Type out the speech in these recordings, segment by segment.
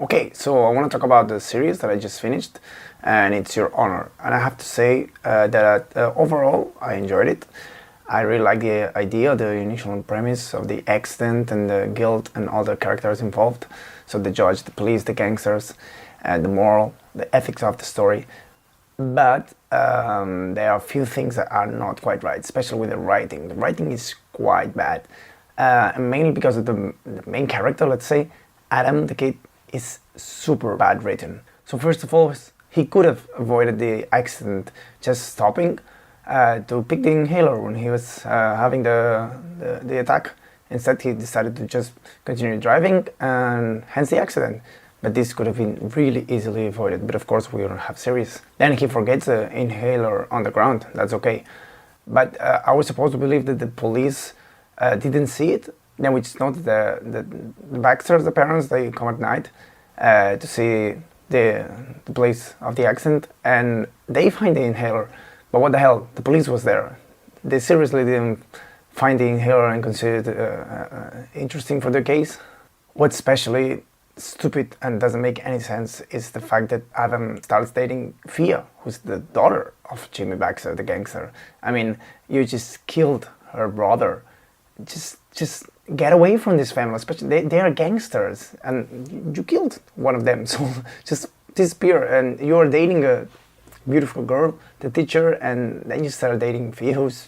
Okay, so I want to talk about the series that I just finished, and it's Your Honor. And I have to say that overall, I enjoyed it. I really like the idea, the initial premise of the accident and the guilt and all the characters involved. So the judge, the police, the gangsters, the moral, the ethics of the story. But there are a few things that are not quite right, especially with the writing. The writing is quite bad, mainly because of the main character, let's say, Adam, the kid, is super bad written. So first of all, he could have avoided the accident just stopping to pick the inhaler when he was having the attack. Instead, he decided to just continue driving, and hence the accident. But this could have been really easily avoided. But of course, we don't have series. Then he forgets the inhaler on the ground. That's okay. But I was supposed to believe that the police didn't see it. Then we just know that the Baxters, the parents, they come at night to see the place of the accident, and they find the inhaler. But what the hell? The police was there. They seriously didn't find the inhaler and consider it interesting for the case. What's especially stupid and doesn't make any sense is the fact that Adam starts dating Fia, who's the daughter of Jimmy Baxter, the gangster. I mean, you just killed her brother. Just get away from this family, especially they are gangsters, and you killed one of them, so just disappear. And you are dating a beautiful girl, the teacher, and then you start dating Fia, who's,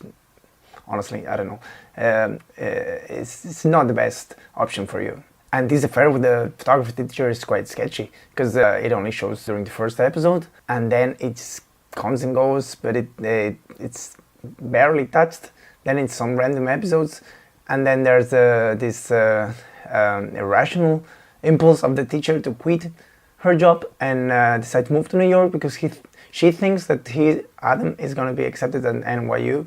honestly, I don't know, it's not the best option for you. And this affair with the photography teacher is quite sketchy, because it only shows during the first episode, and then it just comes and goes, but it's barely touched. Then in some random episodes, and then there's this irrational impulse of the teacher to quit her job and decide to move to New York because she thinks that Adam is going to be accepted at NYU.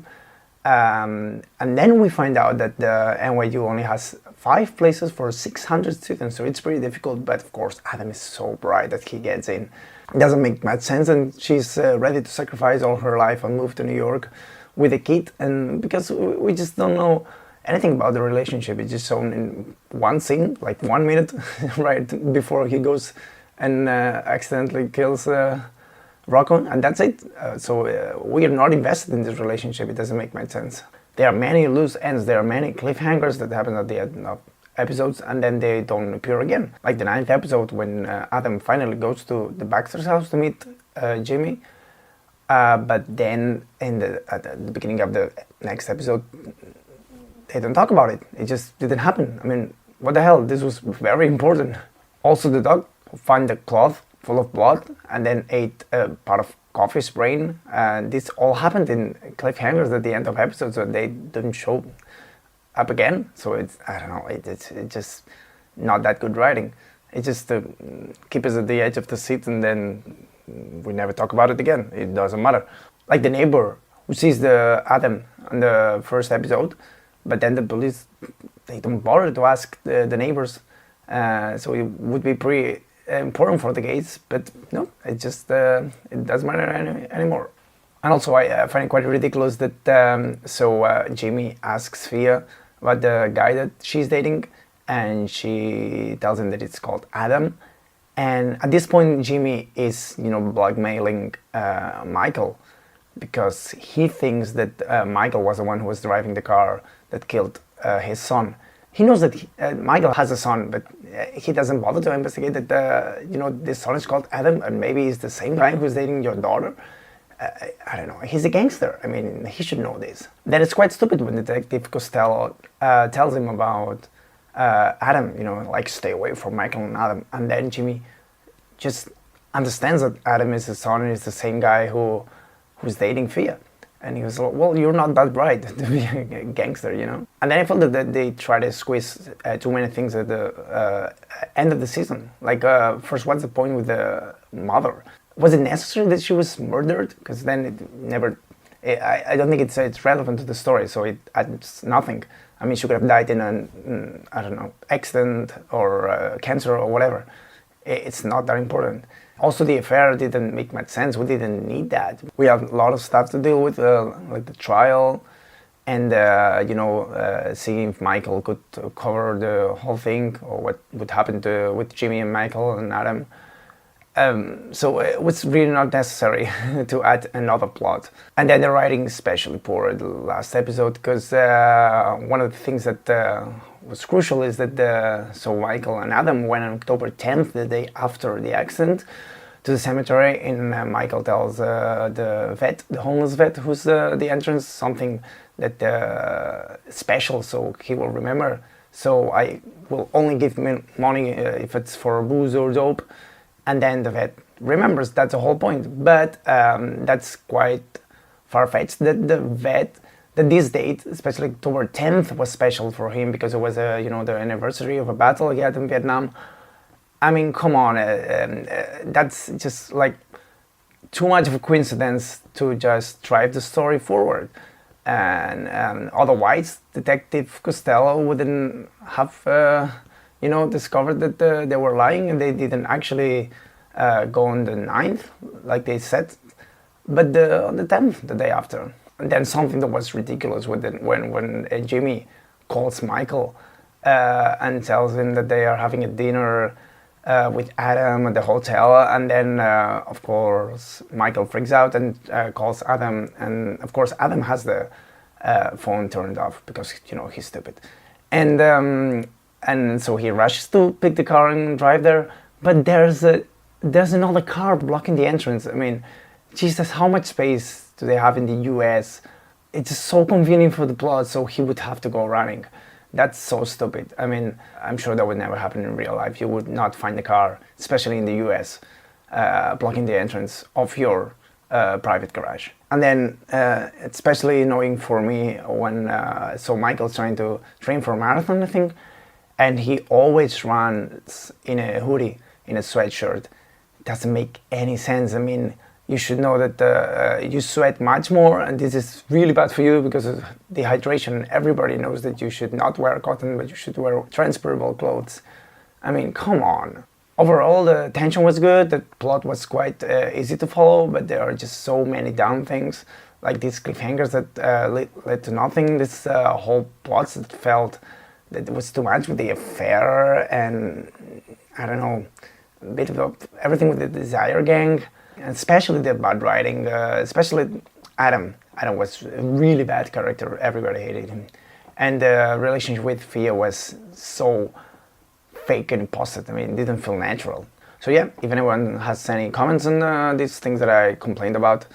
And then we find out that the NYU only has 5 places for 600 students, so it's pretty difficult. But of course, Adam is so bright that he gets in. It doesn't make much sense, and she's ready to sacrifice all her life and move to New York with a kid. And because we just don't know anything about the relationship, it's just shown in one scene, like 1 minute, right before he goes and accidentally kills Rocco, and that's it. So we are not invested in this relationship. It doesn't make much sense. There are many loose ends. There are many cliffhangers that happen at the end of episodes, and then they don't appear again. Like the 9th episode, when Adam finally goes to the Baxter's house to meet Jimmy. But then at the beginning of the next episode, they don't talk about it. It just didn't happen. I mean, what the hell? This was very important. Also, the dog found the cloth full of blood and then ate part of Coffee's brain. And this all happened in cliffhangers at the end of episodes, so they didn't show up again. So it's, I don't know, it's just not that good writing. It's just to keep us at the edge of the seat, and then we never talk about it again. It doesn't matter. Like the neighbor who sees the Adam in the first episode, but then the police, they don't bother to ask the neighbors. So it would be pretty important for the case, but no, it just it doesn't matter anymore. And also I find it quite ridiculous that Jimmy asks Fia about the guy that she's dating, and she tells him that it's called Adam. And at this point, Jimmy is, blackmailing Michael, because he thinks that Michael was the one who was driving the car that killed his son. He knows that Michael has a son, but he doesn't bother to investigate that, this son is called Adam, and maybe he's the same guy who's dating your daughter. I don't know. He's a gangster. I mean, he should know this. Then it's quite stupid when Detective Costello tells him about Adam, like stay away from Michael and Adam. And then Jimmy just understands that Adam is his son and is the same guy who's dating Fia. And he was like, well, you're not that bright to be a gangster, And then I felt that they try to squeeze too many things at the end of the season. Like, first, what's the point with the mother? Was it necessary that she was murdered? Because then it never... I don't think it's relevant to the story, so it adds nothing. I mean, she could have died in an, accident or cancer or whatever. It's not that important. Also, the affair didn't make much sense. We didn't need that. We have a lot of stuff to deal with, like the trial, and seeing if Michael could cover the whole thing, or what would happen with Jimmy and Michael and Adam. So it was really not necessary to add another plot. And then the writing especially poor the last episode, because one of the things that was crucial is that so Michael and Adam went on October 10th, the day after the accident, to the cemetery, and Michael tells the vet, the homeless vet, who's the entrance, something that special, so he will remember. So I will only give me money if it's for booze or dope. And then the vet remembers. That's the whole point. But that's quite far-fetched that the vet, that this date, especially October 10th, was special for him because it was the anniversary of a battle he had in Vietnam. I mean, come on, that's just like too much of a coincidence to just drive the story forward. And otherwise, Detective Costello wouldn't have discovered that they were lying, and they didn't actually go on the 9th, like they said, but on the 10th, the day after. And then something that was ridiculous when Jimmy calls Michael and tells him that they are having a dinner with Adam at the hotel, and then of course Michael freaks out and calls Adam, and of course Adam has the phone turned off because he's stupid, and so he rushes to pick the car and drive there, but there's another car blocking the entrance. I mean, Jesus, how much space do they have in the US? It's just so convenient for the plot, so he would have to go running. That's so stupid. I mean, I'm sure that would never happen in real life. You would not find a car, especially in the US, blocking the entrance of your private garage. And then, especially annoying for me when, so Michael's trying to train for a marathon, I think, and he always runs in a hoodie, in a sweatshirt. It doesn't make any sense. I mean, you should know that you sweat much more, and this is really bad for you because of dehydration. Everybody knows that you should not wear cotton, but you should wear transferable clothes. I mean, come on. Overall, the tension was good, the plot was quite easy to follow, but there are just so many dumb things, like these cliffhangers that led to nothing, this whole plot that felt that it was too much with the affair, and I don't know, a bit of everything with the Desire Gang, and especially the bad writing, especially Adam. Adam was a really bad character, everybody hated him. And the relationship with Fia was so fake and imposted, I mean, it didn't feel natural. So yeah, if anyone has any comments on these things that I complained about,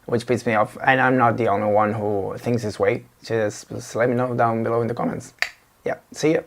which pisses me off, and I'm not the only one who thinks this way, just let me know down below in the comments. Yeah, see ya.